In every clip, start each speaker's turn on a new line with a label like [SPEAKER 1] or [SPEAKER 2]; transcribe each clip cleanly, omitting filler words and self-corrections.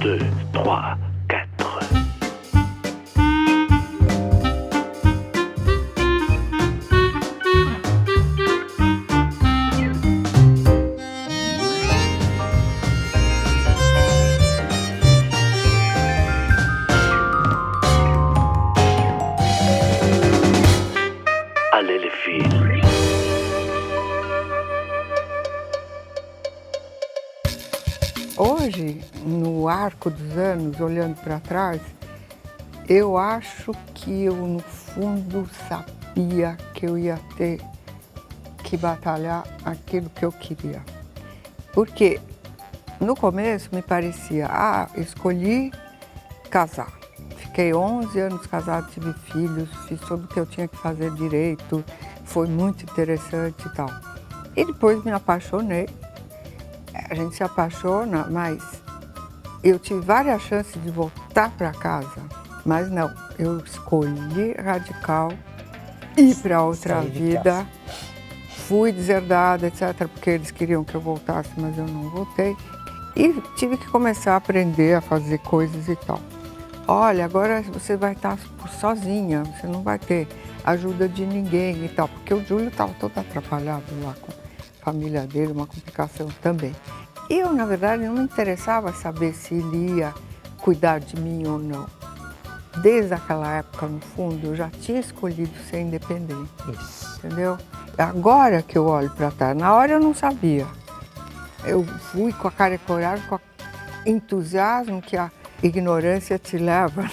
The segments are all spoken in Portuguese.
[SPEAKER 1] 2, 3, 4. Allez les filles.
[SPEAKER 2] Hoje, no arco dos anos, olhando para trás, eu acho que eu, no fundo, sabia que eu ia ter que batalhar aquilo que eu queria. Porque, no começo, me parecia, escolhi casar. Fiquei 11 anos casada, tive filhos, fiz tudo o que eu tinha que fazer direito, foi muito interessante e tal. E depois me apaixonei. A gente se apaixona, mas eu tive várias chances de voltar para casa, mas não, eu escolhi radical, ir para outra vida, fui deserdada, etc., porque eles queriam que eu voltasse, mas eu não voltei, e tive que começar a aprender a fazer coisas e tal. Olha, agora você vai estar sozinha, você não vai ter ajuda de ninguém e tal, porque o Júlio estava todo atrapalhado lá com a família dele, uma complicação também. E eu, na verdade, não me interessava saber se ele ia cuidar de mim ou não. Desde aquela época, no fundo, eu já tinha escolhido ser independente. Isso. Entendeu? Agora que eu olho para trás, na hora eu não sabia. Eu fui com a cara e coragem, com o entusiasmo que a ignorância te leva.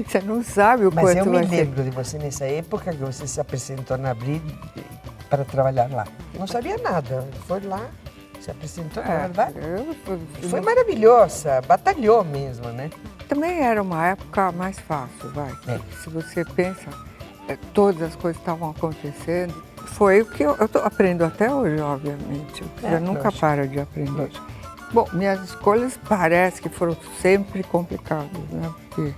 [SPEAKER 2] Você não sabe o quanto vai ser.
[SPEAKER 3] Mas eu me lembro de você nessa época que você se apresentou na Abril para trabalhar lá. Não sabia nada, foi lá, se apresentou, na verdade. Foi maravilhosa, batalhou mesmo, né?
[SPEAKER 2] Também era uma época mais fácil, vai. Se você pensa, todas as coisas estavam acontecendo. Foi o que eu aprendo até hoje, obviamente. Você nunca para de aprender. Bom, minhas escolhas parece que foram sempre complicadas, né? Porque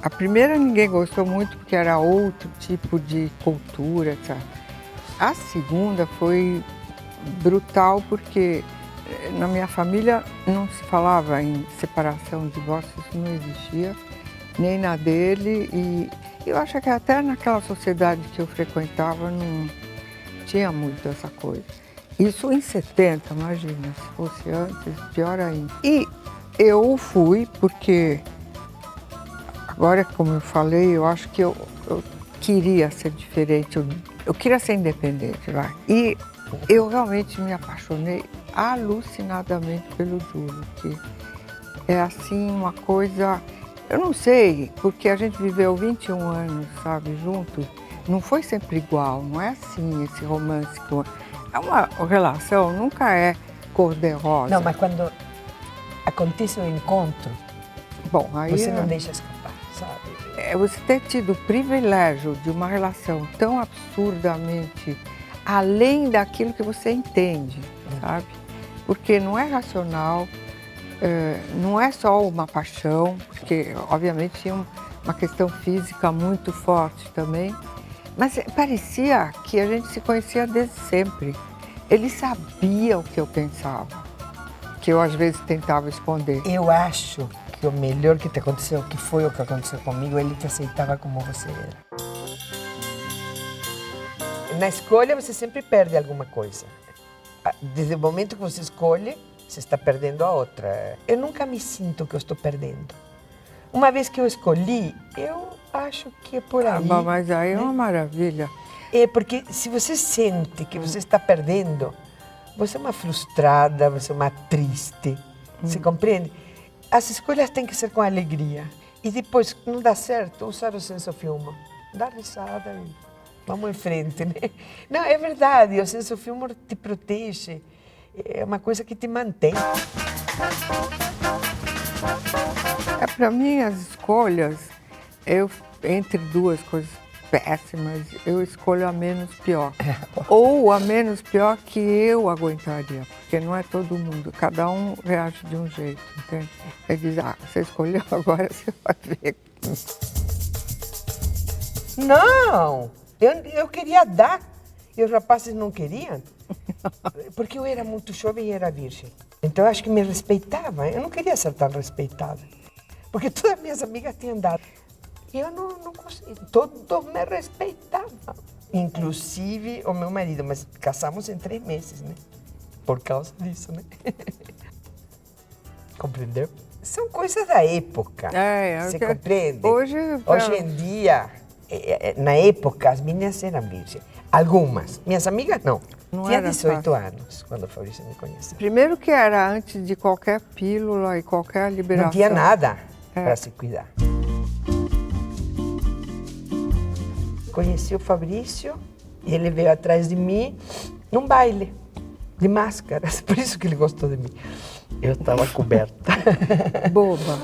[SPEAKER 2] a primeira ninguém gostou muito porque era outro tipo de cultura, etc. A segunda foi brutal porque na minha família não se falava em separação, divórcio, isso não existia, nem na dele. E eu acho que até naquela sociedade que eu frequentava não tinha muito essa coisa. Isso em 70, imagina, se fosse antes, pior ainda. E eu fui porque, agora como eu falei, eu acho que eu queria ser diferente, eu queria ser independente, vai. E eu realmente me apaixonei alucinadamente pelo Júlio, que é assim uma coisa, eu não sei, porque a gente viveu 21 anos, sabe, juntos, não foi sempre igual, não é assim esse romance que é uma relação, nunca é cor-de-rosa.
[SPEAKER 3] Não, mas quando acontece o encontro,
[SPEAKER 2] bom, aí
[SPEAKER 3] você não deixa escapar, sabe?
[SPEAKER 2] Você ter tido o privilégio de uma relação tão absurdamente além daquilo que você entende, sabe? Porque não é racional, não é só uma paixão, porque obviamente tinha uma questão física muito forte também, mas parecia que a gente se conhecia desde sempre. Ele sabia o que eu pensava, que eu às vezes tentava esconder.
[SPEAKER 3] Eu acho que o melhor que te aconteceu, que foi o que aconteceu comigo, ele te aceitava como você era. Na escolha você sempre perde alguma coisa. Desde o momento que você escolhe, você está perdendo a outra. Eu nunca me sinto que eu estou perdendo. Uma vez que eu escolhi, eu acho que é por aí.
[SPEAKER 2] Mas aí é uma maravilha.
[SPEAKER 3] É porque se você sente que você está perdendo, você é uma frustrada, você é uma triste. Você compreende? As escolhas têm que ser com alegria. E depois, não dá certo, usar o senso of humor. Dá risada e vamos em frente, né? Não, é verdade, o senso of humor te protege. É uma coisa que te mantém.
[SPEAKER 2] Para mim, as escolhas, entre duas coisas péssimas, eu escolho a menos pior. Ou a menos pior que eu aguentaria, porque não é todo mundo, cada um reage de um jeito, entende? Ele diz, você escolheu, agora você vai ver.
[SPEAKER 3] Não, eu queria dar, e os rapazes não queriam. Porque eu era muito jovem e era virgem. Então eu acho que me respeitava. Eu não queria ser tão respeitada. Porque todas as minhas amigas tinham dado. E eu não conseguia. Todos me respeitavam. Inclusive o meu marido. Mas casamos em 3 meses, né? Por causa disso, né? Compreendeu? São coisas da época. Você compreende?
[SPEAKER 2] Hoje
[SPEAKER 3] em dia, na época, as meninas eram virgens. Algumas. Minhas amigas, não. Tinha 18 anos quando o Fabrício me conheceu.
[SPEAKER 2] Primeiro que era antes de qualquer pílula e qualquer liberação.
[SPEAKER 3] Não tinha nada para se cuidar. Conheci o Fabrício e ele veio atrás de mim num baile de máscaras. Por isso que ele gostou de mim. Eu estava coberta.
[SPEAKER 2] Boba.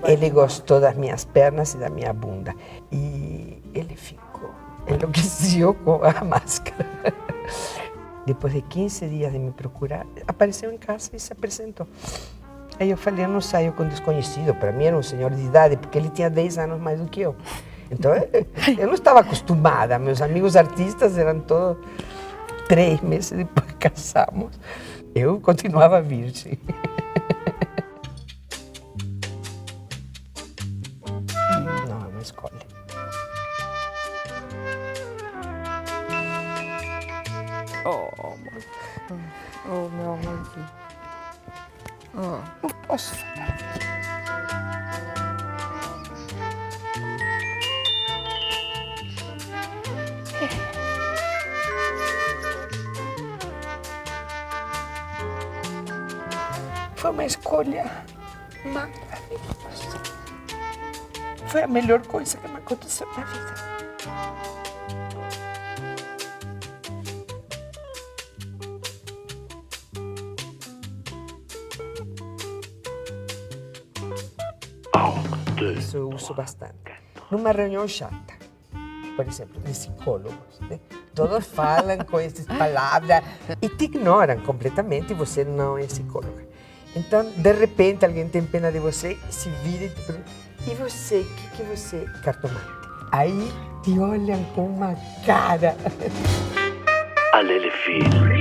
[SPEAKER 3] Ele gostou das minhas pernas e da minha bunda. E ele ficou enlouquecido com a máscara. Depois de 15 dias de me procurar, apareceu em casa e se apresentou. Aí eu falei, eu não saio com desconhecido. Para mim era um senhor de idade, porque ele tinha 10 anos mais do que eu. Então eu não estava acostumada. Meus amigos artistas eram todos... 3 meses depois casamos. Eu continuava virgem. Não, é uma escolha.
[SPEAKER 2] Oh, meu amorzinho.
[SPEAKER 3] Não posso falar. Foi uma escolha maravilhosa. Foi a melhor coisa que me aconteceu na vida. Isso eu uso bastante. Numa reunião chata, por exemplo, de psicólogos, né? Todos falam com essas palavras e te ignoram completamente e você não é psicóloga. Então, de repente, alguém tem pena de você, se vira e te pergunta, e você, o que você é? Cartomante. Aí te olham com uma cara.
[SPEAKER 1] Allez les filles.